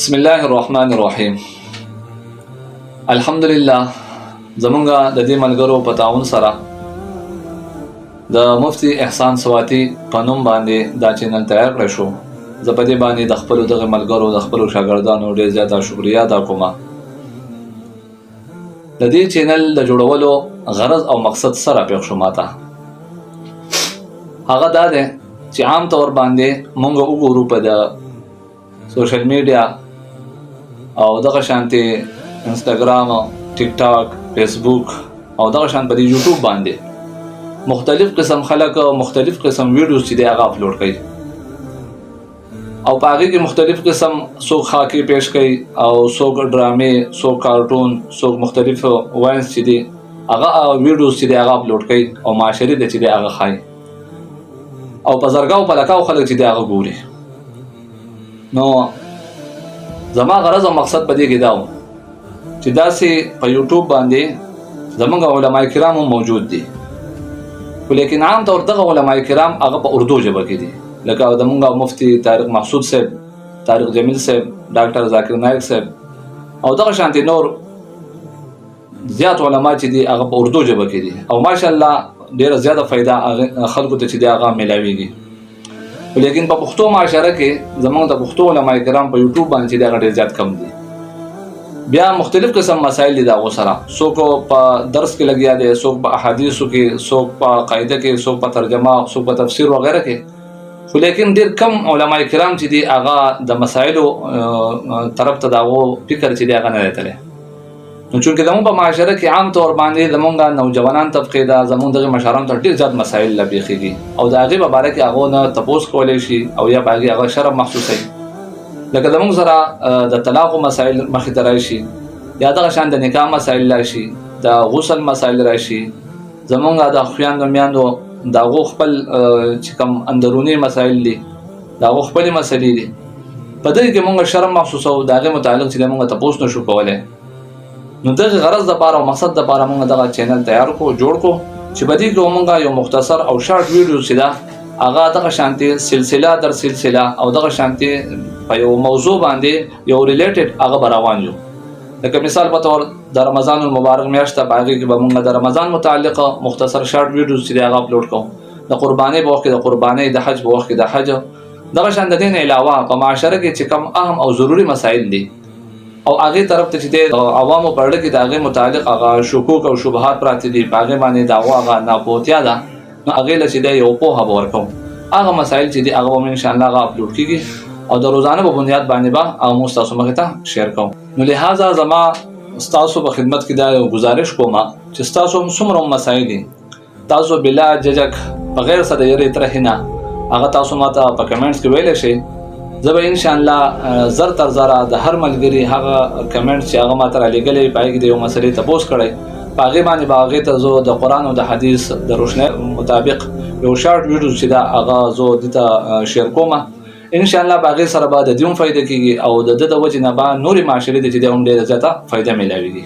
بسم الله الرحمن الرحیم. الحمدلله زمونږه د دې ملګرو په تعاون سره د مفتی احسان سواتی په نوم باندې دا چینل تیار کړی شو. زه په دې باندې د خپلو دغه ملګرو د خپلو شاګردانو ډېر زیاته شکریا ادا کوم. د دې چینل د جوړولو غرض او مقصد سره پېښ شو ماته هغه دا دی چې عام طور باندې مونږ وګورو په د سوشل میډیا او دغه شانتي انستګرام، ټیک ټاک، فیسبوک او دغه شان په یوټیوب باندې مختلف قسم خلک او مختلف قسم ویډیوز چې دی هغه اپلوډ کوي او په هغې کې مختلف قسم څوک خاکې پیش کوي او څوک ډرامې، څوک کارټون، څوک مختلف واینس چې دی هغه ویډیوز چې دی هغه اپلوډ کوي او معاشري دی چې دی هغه ښایي او په زرګاو په لکاو خلک چې دی هغه ګوري. نو زما غرض او مقصد په دې کې دا و چې داسې په یوټیوب باندې زمونږ علماء کرام هم موجود دي، خو لیکن عام طور دغه علماء کرام هغه په اردو ژبه کې دي، لکه زمونږ مفتی طارق محسود صاحب، طارق جمیل صاحب، ډاکټر ذاکر نایک صاحب او دغه شانتي نور زیات علما چې دي هغه په اردو ژبه کې دي او ماشاءالله ډېره زیاته فایده خلکو ته چې دی هغه میلاویږي. لیکن په پښتو معاشره کې زمونږ د پښتو علماء کرام په یوټیوب باندې چې دی هغه ډېر زیات کم دي. بیا مختلف قسم مسایل دي د هغو سره، څوک په درس کې لګیا دی، څوک په احادیثو کې، څوک په قاعده کې، څوک په ترجمه، څوک په تفسیر وغیره کې، خو لیکن ډېر کم علماء کرام چې دي هغه د مسایلو طرف ته د هغو فکر چې دی هغه نه دی تللی. نو چونکې زمونږ په معاشره کې عام طور باندې زمونږ نوجوانان طبقې ده زمونږ دغه مشرانو ته ډېر زیات مسایل لبېخېږي او د هغې په باره کې هغو نه تپوس کولی شي او یا په هغې هغه شرم محسوسوي. لکه زمونږ سره د طلاقو مسایل مخې ته راشي یا دغه شان د نکاح مسایل راشي، د غسل مسایل راشي، زمونږ د خویندو میندو د هغو خپل چې کوم اندروني مسایل دي د هغو خپلې مسلې دي، په دغې کې مونږ شرم محسوسوو، د هغې متعلق چې دی مونږ تپوس نه شو کولی. نو دغه غرض دپاره او مقصد دپاره مونږ دغه چینل تیار کړو، جوړ کړو چې په دې کې مونږ یو مختصر او شارټ ویډیو چې ده هغه دغه شانتي سلسله در سلسله او دغه شانتي په یو موضوع باندې یو ریلیټډ هغه به روان یو. لکه مثال په طور د رمضان المبارک میاشت ده، په هغې کې به مونږ د رمضان متعلق مختصر شارټ ویډیوز چې دی هغه اپلوډ کوو، د قربانۍ په وخت کې د قربانۍ، د حج په وخت کې د حج، دغه شان د دې نه علاوه په معاشره کې چې کوم اهم او ضروري مسایل دي او هغې طرف ته چې دی عوامو په اړه کې د هغې متعلق هغه شکوک او شبهات پراته دي، په هغې باندې د هغو هغه ناپوهتیا ده، نو هغې له چې دی یو پوهه به ورکوو. هغه مسایل چې دي هغه به انشاءالله هغه اپلوډ کېږي او د روزانه په بنیاد باندې به هغه موږ ستاسو مخې ته شیر کوو. نو لهذا زما ستاسو په خدمت کې دا یو ګزارش کوم چې ستاسو څومره مسایل دي تاسو بلا ججک بغیر څه د یرې ترهې نه هغه تاسو ماته په کمنټس کې ویلی شئ. زه به انشاءالله زر تر زره د هر ملګري هغه کمنټس چې هغه ماته رالیږلی په هغې کې د یو مسلې تپوس کړی په هغې باندې به هغې ته زه د قرآن او د حدیث د روشنۍ مطابق یو شارټ ویډیو چې ده هغه زه دې ته شیر کوم. انشاءالله په هغې سره به د دې هم فایده کېږي او د ده د وجې نه به نورې معاشرې ته چې دی هم ډېره زیاته فایده میلاویږي.